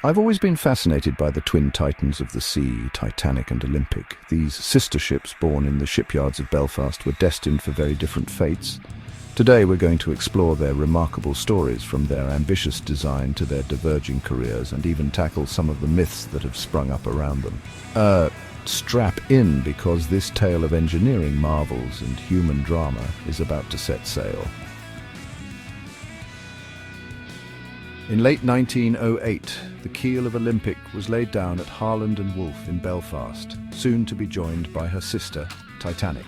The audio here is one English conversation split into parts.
I've always been fascinated by the twin titans of the sea, Titanic and Olympic. These sister ships born in the shipyards of Belfast were destined for very different fates. Today we're going to explore their remarkable stories, from their ambitious design to their diverging careers, and even tackle some of the myths that have sprung up around them. Strap in, because this tale of engineering marvels and human drama is about to set sail. In late 1908, the keel of Olympic was laid down at Harland Wolff in Belfast, soon to be joined by her sister, Titanic.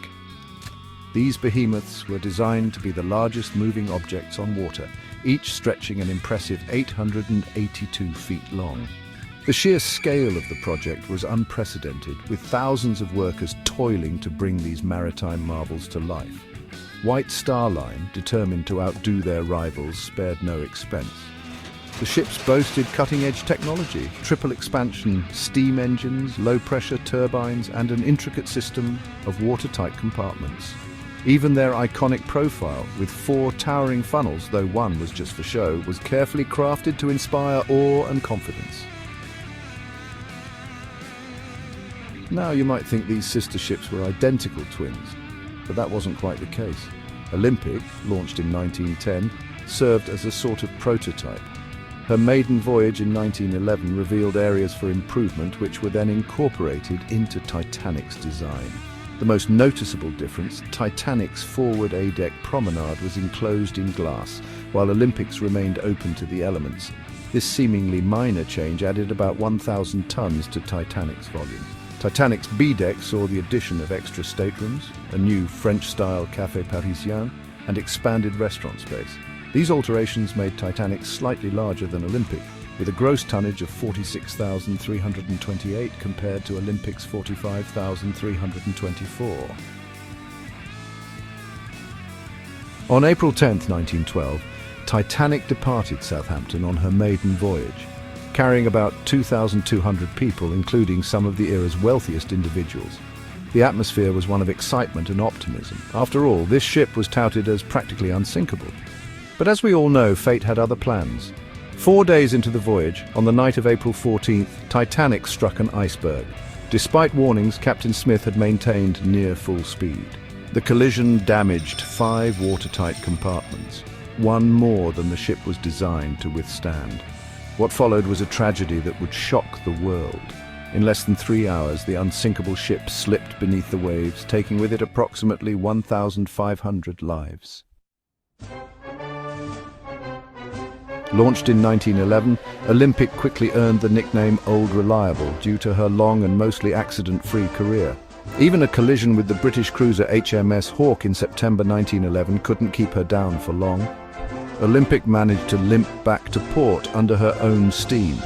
These behemoths were designed to be the largest moving objects on water, each stretching an impressive 882 feet long. The sheer scale of the project was unprecedented, with thousands of workers toiling to bring these maritime marvels to life. White Star Line, determined to outdo their rivals, spared no expense. The ships boasted cutting-edge technology, triple expansion steam engines, low-pressure turbines, and an intricate system of watertight compartments. Even their iconic profile, with 4 towering funnels, though one was just for show, was carefully crafted to inspire awe and confidence. Now you might think these sister ships were identical twins, but that wasn't quite the case. Olympic, launched in 1910, served as a sort of prototype. Her maiden voyage in 1911 revealed areas for improvement which were then incorporated into Titanic's design. The most noticeable difference, Titanic's forward A-deck promenade was enclosed in glass, while Olympic's remained open to the elements. This seemingly minor change added about 1,000 tons to Titanic's volume. Titanic's B-deck saw the addition of extra staterooms, a new French-style café parisien, and expanded restaurant space. These alterations made Titanic slightly larger than Olympic, with a gross tonnage of 46,328 compared to Olympic's 45,324. On April 10, 1912, Titanic departed Southampton on her maiden voyage, carrying about 2,200 people, including some of the era's wealthiest individuals. The atmosphere was one of excitement and optimism. After all, this ship was touted as practically unsinkable. But as we all know, fate had other plans. 4 days into the voyage, on the night of April 14th, Titanic struck an iceberg. Despite warnings, Captain Smith had maintained near full speed. The collision damaged 5 watertight compartments, one more than the ship was designed to withstand. What followed was a tragedy that would shock the world. In less than 3 hours, the unsinkable ship slipped beneath the waves, taking with it approximately 1,500 lives. Launched in 1911, Olympic quickly earned the nickname Old Reliable due to her long and mostly accident-free career. Even a collision with the British cruiser HMS Hawke in September 1911 couldn't keep her down for long. Olympic managed to limp back to port under her own steam.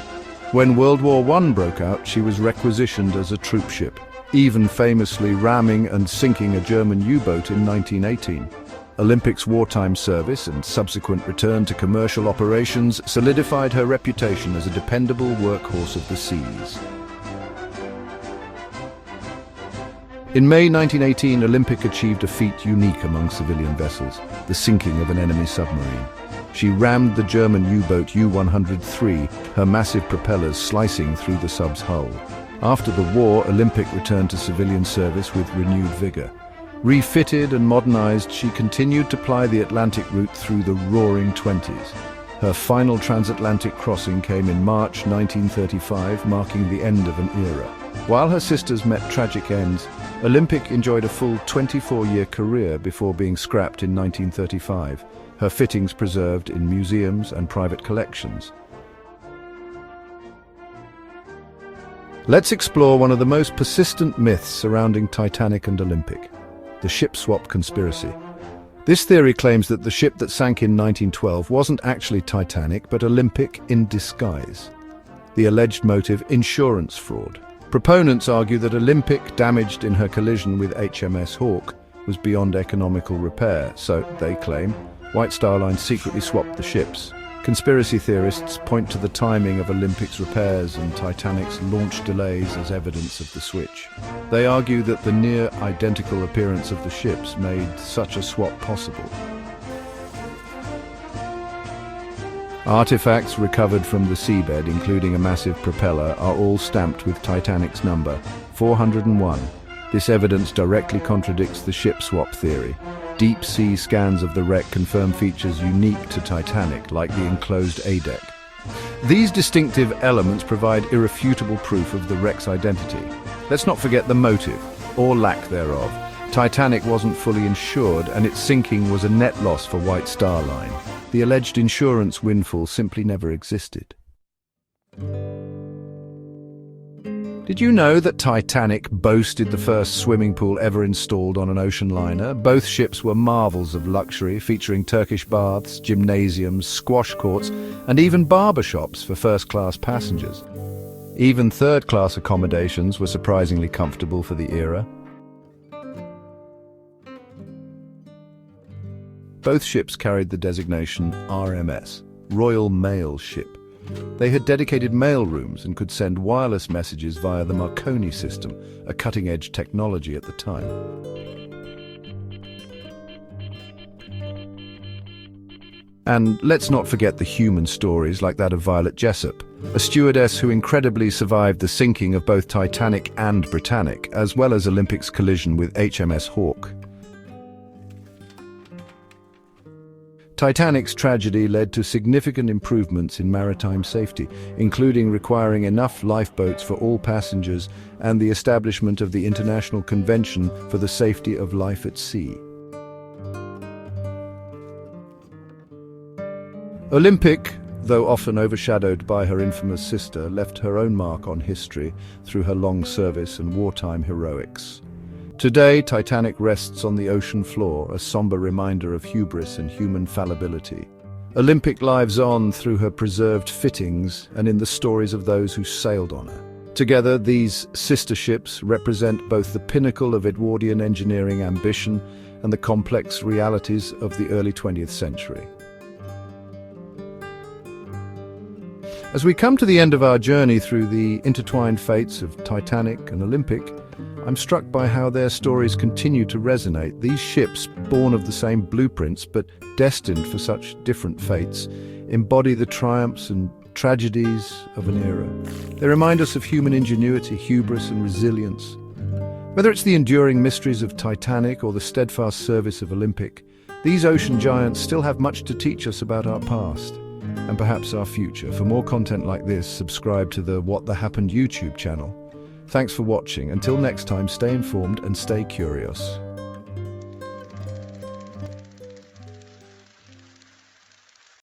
When World War I broke out, she was requisitioned as a troop ship, even famously ramming and sinking a German U-boat in 1918. Olympic's wartime service and subsequent return to commercial operations solidified her reputation as a dependable workhorse of the seas. In May 1918, Olympic achieved a feat unique among civilian vessels, the sinking of an enemy submarine. She rammed the German U-boat U-103, her massive propellers slicing through the sub's hull. After the war, Olympic returned to civilian service with renewed vigor. Refitted and modernized, she continued to ply the Atlantic route through the roaring 20s. Her final transatlantic crossing came in March 1935, marking the end of an era. While her sisters met tragic ends, Olympic enjoyed a full 24-year career before being scrapped in 1935, her fittings preserved in museums and private collections. Let's explore one of the most persistent myths surrounding Titanic and Olympic: the ship swap conspiracy. This theory claims that the ship that sank in 1912 wasn't actually Titanic, but Olympic in disguise. The alleged motive: insurance fraud. Proponents argue that Olympic, damaged in her collision with HMS Hawke, was beyond economical repair, so, they claim, White Star Line secretly swapped the ships. Conspiracy theorists point to the timing of Olympic's repairs and Titanic's launch delays as evidence of the switch. They argue that the near-identical appearance of the ships made such a swap possible. Artifacts recovered from the seabed, including a massive propeller, are all stamped with Titanic's number, 401. This evidence directly contradicts the ship swap theory. Deep sea scans of the wreck confirm features unique to Titanic, like the enclosed A-deck. These distinctive elements provide irrefutable proof of the wreck's identity. Let's not forget the motive, or lack thereof. Titanic wasn't fully insured, and its sinking was a net loss for White Star Line. The alleged insurance windfall simply never existed. Did you know that Titanic boasted the first swimming pool ever installed on an ocean liner? Both ships were marvels of luxury, featuring Turkish baths, gymnasiums, squash courts, and even barbershops for first-class passengers. Even third-class accommodations were surprisingly comfortable for the era. Both ships carried the designation RMS, Royal Mail Ship. They had dedicated mail rooms and could send wireless messages via the Marconi system, a cutting-edge technology at the time. And let's not forget the human stories like that of Violet Jessop, a stewardess who incredibly survived the sinking of both Titanic and Britannic, as well as Olympic's collision with HMS Hawke. Titanic's tragedy led to significant improvements in maritime safety, including requiring enough lifeboats for all passengers and the establishment of the International Convention for the Safety of Life at Sea. Olympic, though often overshadowed by her infamous sister, left her own mark on history through her long service and wartime heroics. Today, Titanic rests on the ocean floor, a somber reminder of hubris and human fallibility. Olympic lives on through her preserved fittings and in the stories of those who sailed on her. Together, these sister ships represent both the pinnacle of Edwardian engineering ambition and the complex realities of the early 20th century. As we come to the end of our journey through the intertwined fates of Titanic and Olympic, I'm struck by how their stories continue to resonate. These ships, born of the same blueprints but destined for such different fates, embody the triumphs and tragedies of an era. They remind us of human ingenuity, hubris, and resilience. Whether it's the enduring mysteries of Titanic or the steadfast service of Olympic, these ocean giants still have much to teach us about our past and perhaps our future. For more content like this, subscribe to the What the Happened YouTube channel. Thanks for watching. Until next time, stay informed and stay curious.